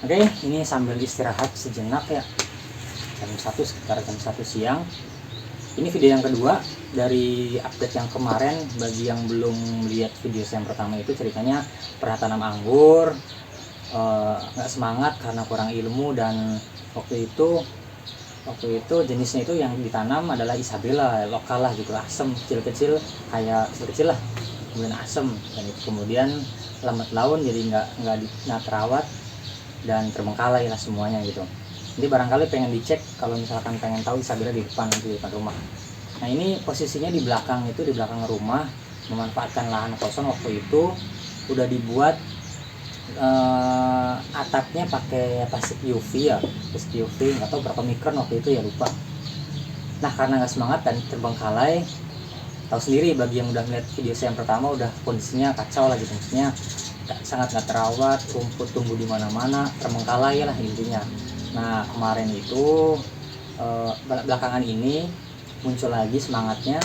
Oke, ini sambil istirahat sejenak ya, sekitar jam 1 siang. Ini video yang kedua dari update yang kemarin. Bagi yang belum lihat video saya yang pertama, itu ceritanya pernah tanam anggur, nggak semangat karena kurang ilmu, dan waktu itu jenisnya itu yang ditanam adalah Isabella lokal lah gitu, asem, kecil-kecil lah, kemudian asem, dan itu kemudian lambat laun jadi nggak terawat dan terbengkalai lah semuanya gitu. Jadi barangkali pengen dicek kalau misalkan pengen tahu Isabella di depan rumah. Nah, ini posisinya di belakang rumah, memanfaatkan lahan kosong. Waktu itu udah dibuat atapnya pakai plastik UV ya, plastik UV, nggak tahu berapa mikron waktu itu ya, lupa. Nah, karena nggak semangat dan terbengkalai, tahu sendiri bagi yang udah melihat video saya yang pertama, udah kondisinya kacau lah gitu, maksudnya sangat nggak terawat, rumput tumbuh di mana-mana, terbengkalai lah intinya. Nah, kemarin itu belakangan ini muncul lagi semangatnya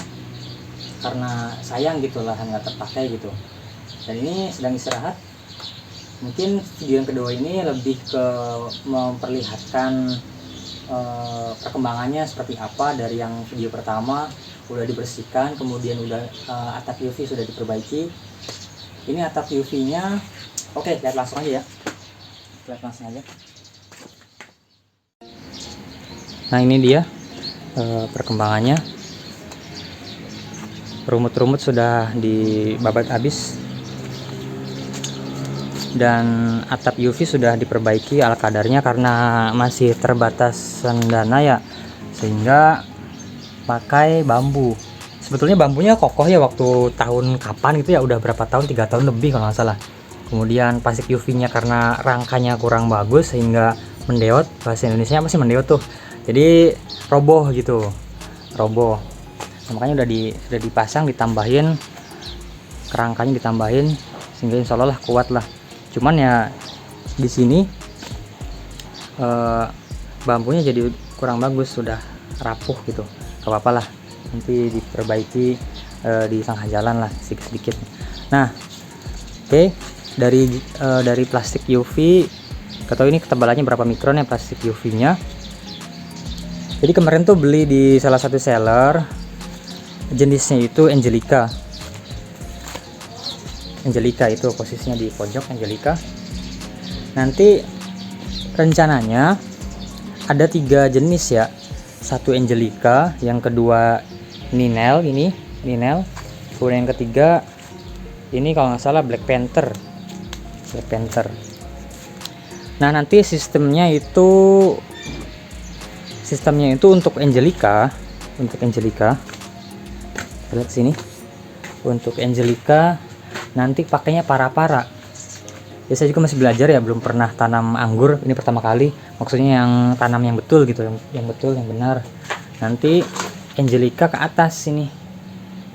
karena sayang gitu lah nggak terpakai gitu, dan ini sedang istirahat. Mungkin video yang kedua ini lebih ke memperlihatkan perkembangannya seperti apa. Dari yang video pertama udah dibersihkan, kemudian udah atap UV sudah diperbaiki. Ini atap UV-nya. Oke, lihat langsung aja ya. Nah, ini dia perkembangannya. Rumut-rumut sudah dibabat habis, dan atap UV sudah diperbaiki ala kadarnya karena masih terbatas dana ya, sehingga pakai bambu. Sebetulnya bambunya kokoh ya, waktu tahun kapan gitu ya, udah berapa tahun, 3 tahun lebih kalau nggak salah. Kemudian plastik UV-nya karena rangkanya kurang bagus sehingga mendeot, bahasa Indonesia apa sih mendeot tuh, jadi roboh gitu, roboh. Nah, makanya udah dipasang, ditambahin kerangkanya, ditambahin sehingga insya Allah kuat lah. Cuman ya di sini bambunya jadi kurang bagus, sudah rapuh gitu. Gak apa-apa lah, nanti diperbaiki di tengah jalan lah sedikit-sedikit. Nah, oke, dari plastik UV, ketahui ini ketebalannya berapa mikron ya plastik UV-nya. Jadi kemarin tuh beli di salah satu seller, jenisnya itu Angelica itu posisinya di pojok Angelica. Nanti rencananya ada 3 jenis ya, satu Angelica, yang kedua Ninel, kemudian yang ketiga ini kalau nggak salah Black Panther. Nah, nanti sistemnya itu untuk Angelica lihat sini. Untuk Angelica nanti pakainya para-para. Ya, saya juga masih belajar ya, belum pernah tanam anggur, ini pertama kali. Maksudnya yang tanam yang betul gitu, yang betul, yang benar. Nanti Angelica ke atas sini,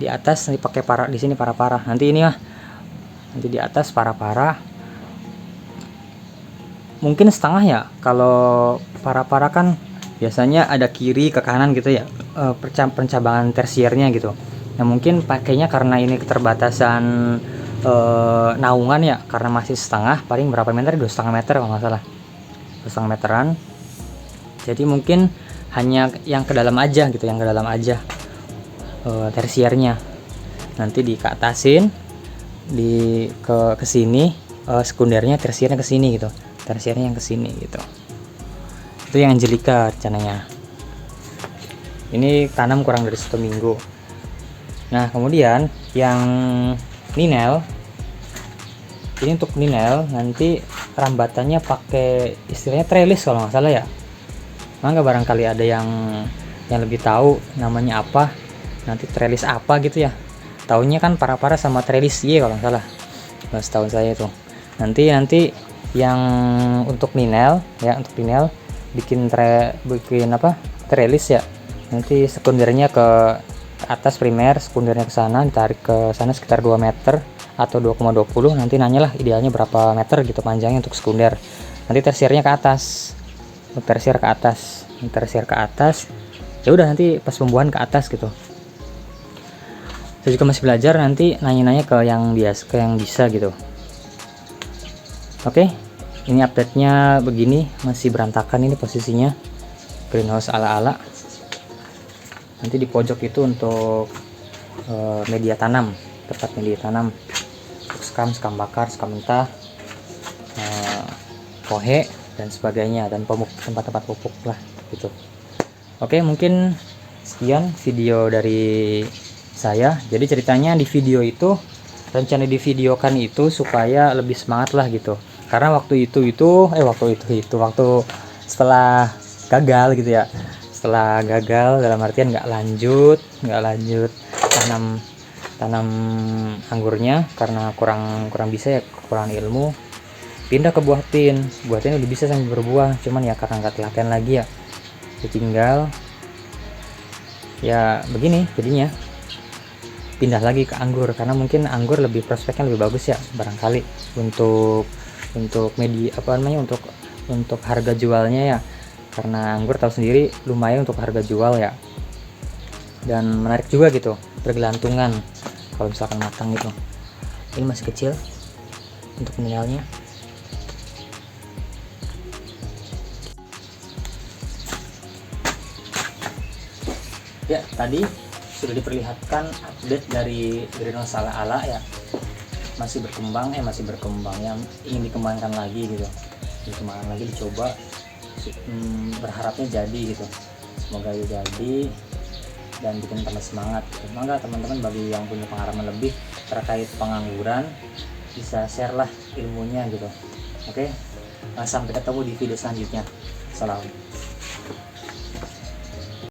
di atas nanti pakai para, di sini para-para. Nanti ini nanti di atas para-para. Mungkin setengah ya, kalau para-para kan biasanya ada kiri ke kanan gitu ya, pencabangan tersiernya gitu. Nah, mungkin pakainya karena ini keterbatasan naungan ya, karena masih setengah, paling berapa meter, 2,5 meter kalau nggak salah, 2,5 meteran. Jadi mungkin hanya yang ke dalam aja gitu, tersiernya. Nanti dikeatasin ke sini, sekundernya, tersiernya ke sini gitu, tersiernya yang ke sini gitu. Itu yang Angelica rencananya. Ini tanam kurang dari 1 minggu. Nah, kemudian yang Ninel, ini untuk Ninel nanti rambatannya pakai istilahnya trellis kalau nggak salah ya. Mangga barangkali ada yang lebih tahu namanya apa, nanti trellis apa gitu ya. Taunya kan para-para sama trellis Y kalau nggak salah, setahu saya itu. Nanti yang untuk Ninel ya, bikin trellis ya. Nanti sekundernya ke atas primer, sekundernya ke sana, ditarik ke sana sekitar 2 meter atau 2,20. Nanti nanyalah idealnya berapa meter gitu panjangnya untuk sekunder. Nanti tersiernya ke atas, tersier ke atas. Ya udah, nanti pas pembuahan ke atas gitu. Saya juga masih belajar, nanti nanya-nanya ke yang bisa gitu. Oke, Ini update-nya begini, masih berantakan ini posisinya. Greenhouse ala-ala. Nanti di pojok itu untuk media tanam, tempat media tanam, untuk skam bakar, skam mentah, kohe dan sebagainya, dan tempat-tempat pupuk lah gitu. Oke, mungkin sekian video dari saya. Jadi ceritanya di video itu, rencana di videokan itu supaya lebih semangat lah gitu. Karena waktu setelah gagal gitu ya, setelah gagal dalam artian nggak lanjut tanam anggurnya karena kurang bisa ya, kurang ilmu, pindah ke buah tin udah bisa sampai berbuah, cuman ya karena nggak latihan lagi ya ditinggal ya begini jadinya. Pindah lagi ke anggur karena mungkin anggur lebih prospeknya lebih bagus ya barangkali untuk media untuk harga jualnya ya, karena anggur tahu sendiri lumayan untuk harga jual ya, dan menarik juga gitu, bergelantungan kalau misalkan matang gitu. Ini masih kecil untuk mineralnya. Ya, tadi sudah diperlihatkan update dari greenhouse ala-ala ya, masih berkembang yang ingin dikembangkan lagi gitu, dicoba, berharapnya jadi gitu, semoga jadi dan bikin tambah semangat. Semoga teman-teman bagi yang punya pengalaman lebih terkait pengangguran bisa share lah ilmunya gitu. Oke, sampai ketemu di video selanjutnya. Salam.